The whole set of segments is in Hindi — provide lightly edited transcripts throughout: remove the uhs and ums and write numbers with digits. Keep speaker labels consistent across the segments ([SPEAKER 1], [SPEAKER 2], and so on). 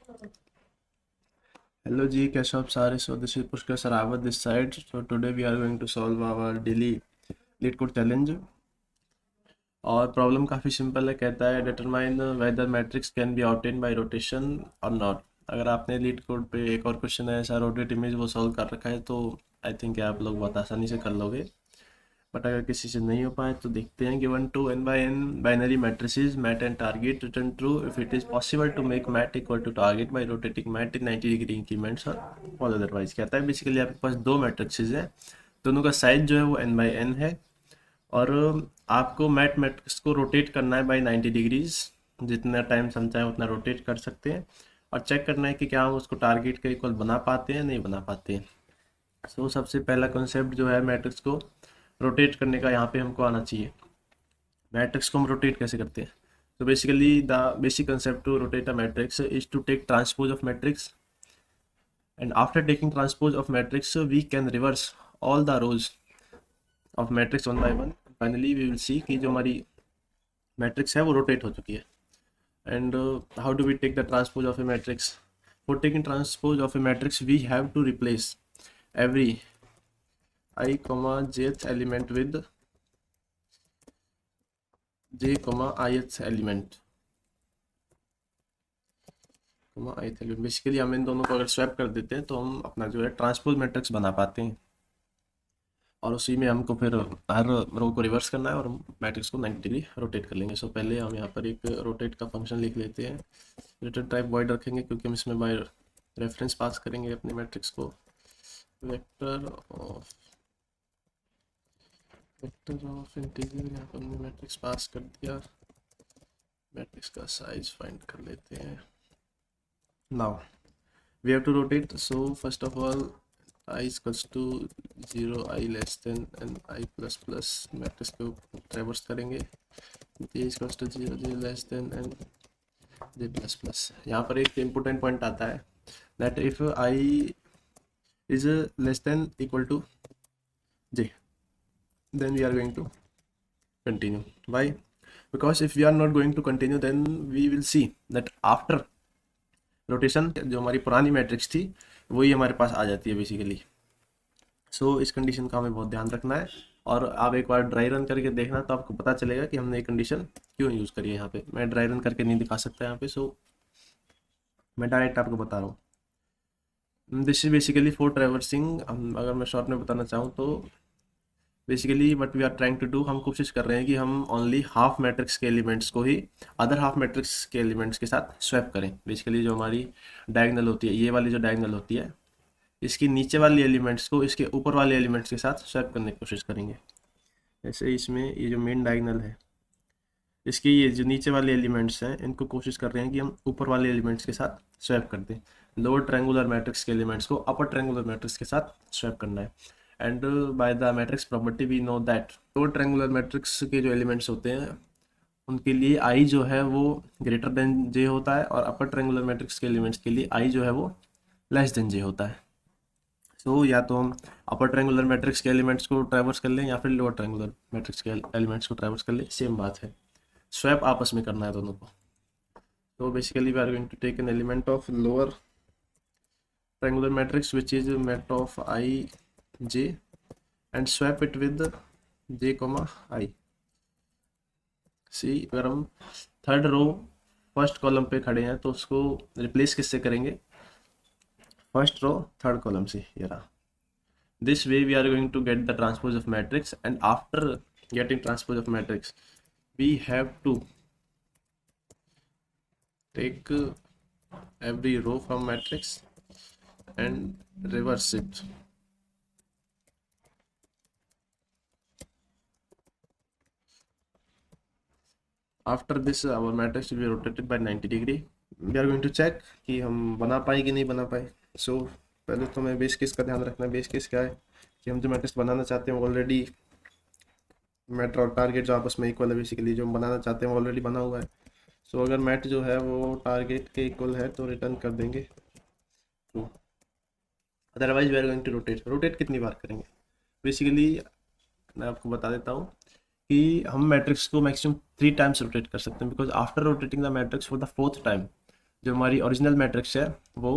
[SPEAKER 1] Hello जी, कैसे हो आप सारे? So this is Pushkar Sarawat this side. So today we are going to solve our daily LeetCode challenge. और प्रॉब्लम काफ़ी सिंपल है. कहता है determine whether matrix can be obtained by rotation और नॉट. अगर आपने लीड कोड पे एक और क्वेश्चन है ऐसा रोटेट इमेज वो सॉल्व कर रखा है तो आई थिंक आप लोग बहुत आसानी से कर लोगे. बट अगर किसी से नहीं हो पाए तो देखते हैं. Given two n by n binary matrices mat and target return true if it is possible to make mat equal to target by rotating mat in 90 degree increments और ऑल अदरवाइज. कहता है बेसिकली आपके पास दो मैट्रिक्सेस हैं, दोनों का साइज जो है वो n by n है और आपको मैट मैट्रिक्स को रोटेट करना है बाय 90 डिग्रीज. जितना टाइम हम चाहें उतना रोटेट कर सकते हैं और चेक करना है कि क्या हम उसको टारगेट के इक्वल बना पाते हैं नहीं बना पाते हैं. सो सबसे पहला कॉन्सेप्ट जो है मैट्रिक्स को रोटेट करने का यहाँ पे हमको आना चाहिए. मैट्रिक्स को हम रोटेट कैसे करते हैं? तो basically the basic concept to rotate a matrix is to take transpose of matrix and after taking transpose of matrix we can reverse all the rows of matrix one by one. Finally we will see कि जो हमारी मैट्रिक्स है वो रोटेट हो चुकी है. And how do we take the transpose of a matrix? For taking transpose of a matrix we have to replace every I comma jth element with j comma ith element comma ith element. Basically हम इन दोनों को अगर स्वैप कर देते हैं तो हम अपना जो है ट्रांसपोज मैट्रिक्स बना पाते हैं और उसी में हमको फिर हर रो को रिवर्स करना है और मैट्रिक्स को 90 डिग्री रोटेट कर लेंगे. सो पहले हम यहाँ पर एक रोटेट का फंक्शन लिख लेते हैं. रिटर्न टाइप वॉइड रखेंगे क्योंकि हम इसमें बाय रेफरेंस पास करेंगे अपने मैट्रिक्स को. वेक्टर ऑफ इंटीजर यहाँ पर हमने मैट्रिक्स पास कर दिया. मैट्रिक्स का साइज फाइंड कर लेते हैं. Now we have to rotate. So first of all I equals to 0 I less than n I plus plus matrix को ट्रेवर्स करेंगे. J equals to 0 J less than n J plus plus. यहाँ पर एक इम्पोर्टेंट पॉइंट आता है that if I is less than equal to j then we are going to continue. Why? Because if we are not going to continue then we will see that after rotation जो हमारी पुरानी मैट्रिक्स थी वही हमारे पास आ जाती है बेसिकली. सो इस कंडीशन का हमें बहुत ध्यान रखना है और आप एक बार ड्राई रन करके देखना तो आपको पता चलेगा कि हमने एक कंडीशन क्यों यूज़ करी है. यहाँ पे मैं ड्राई रन करके नहीं दिखा सकता यहाँ पे, सो मैं डायरेक्ट आपको बता रहा हूँ. This is basically for traversing. अगर मैं शॉर्ट में बताना चाहूँ तो basically what we are trying to do, हम कोशिश कर रहे हैं कि हम ओनली हाफ मैट्रिक्स के एलिमेंट्स को ही अदर हाफ मैट्रिक्स के एलिमेंट्स के साथ स्वैप करें. बेसिकली जो हमारी डायगोनल होती है, ये वाली जो डायगोनल होती है, इसकी नीचे वाली एलिमेंट्स को इसके ऊपर वाले एलिमेंट्स के साथ स्वैप करने की कोशिश करेंगे. जैसे इसमें ये जो मेन डायगोनल है इसकी ये जो नीचे वाले एलिमेंट्स हैं इनको कोशिश कर रहे हैं कि हम ऊपर वाले एलिमेंट्स के साथ स्वैप कर दें. लोअर ट्रायंगुलर मैट्रिक्स के एलिमेंट्स को अपर ट्रायंगुलर मैट्रिक्स के साथ स्वैप करना है. And by the matrix property we know that lower triangular matrix के जो एलिमेंट्स होते हैं उनके लिए आई जो है वो ग्रेटर देन जे होता है और अपर ट्रायंगुलर मैट्रिक्स के एलिमेंट्स के लिए आई जो है वो लेस देन जे होता है. सो या तो हम अपर ट्रायंगुलर मैट्रिक्स के एलिमेंट्स को ट्रैवर्स कर लें या फिर लोअर ट्रायंगुलर मैट्रिक्स के एलिमेंट्स को ट्रैवर्स कर लें, सेम बात है. स्वैप आपस में करना है दोनों को. तो basically we are going to take an element of lower triangular matrix which is met of I j and swap it with j comma I. सी अगर हम थर्ड रो फर्स्ट कॉलम पे खड़े हैं तो उसको रिप्लेस किससे करेंगे? फर्स्ट रो थर्ड कॉलम से. ये रहा. This way we are going to get the transpose of matrix and after getting transpose of matrix we have to take every row from matrix and reverse it. After this our matrix will be rotated by 90 degree. We are going to check कि हम बना पाए कि नहीं बना पाए. सो पहले तो हमें बेस केस का ध्यान रखना है. बेस केस क्या है कि हम जो मैट्रिक्स बनाना चाहते हैं ऑलरेडी मैट और टारगेट जो आपस में इक्वल है. बेसिकली जो हम बनाना चाहते हैं वो ऑलरेडी बना हुआ है. सो अगर मैट जो है वो टारगेट के इक्वल है तो रिटर्न कर देंगे true. Otherwise we are going to rotate. Rotate कितनी बार करेंगे? बेसिकली मैं आपको बता देता हूँ कि हम मैट्रिक्स को मैक्सिमम 3 टाइम्स रोटेट कर सकते हैं. Because after rotating the matrix for the fourth time जो हमारी ओरिजिनल मैट्रिक्स है वो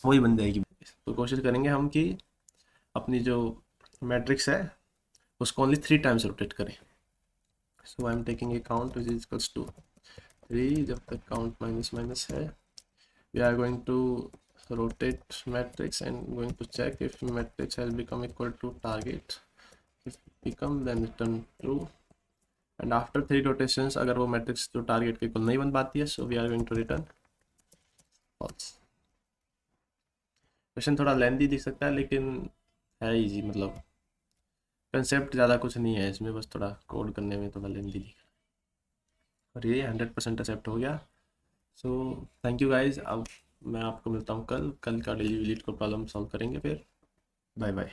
[SPEAKER 1] वही बन जाएगी। तो कोशिश करेंगे हम कि अपनी जो मैट्रिक्स है उसको ओनली 3 टाइम्स रोटेट करें। So I am taking a count which is equals to 3। जब तक काउंट माइनस माइनस है, we are going to rotate matrix and going to check if matrix has become equal to target. If become, then return true. And after 3 rotations अगर वो मैट्रिक्स जो टारगेट के इक्वल नहीं बन पाती है, so we are going to return false. Question थोड़ा लेंथी दिख सकता है लेकिन है इजी, मतलब कंसेप्ट ज़्यादा कुछ नहीं है इसमें, बस थोड़ा कोड करने में थोड़ा लेंथी दिख रहा है। और ये 100% एक्सेप्ट हो गया। So thank you guys. अब मैं आपको मिलता हूँ कल का डेली विजिट को प्रॉब्लम सॉल्व करेंगे फिर। Bye bye.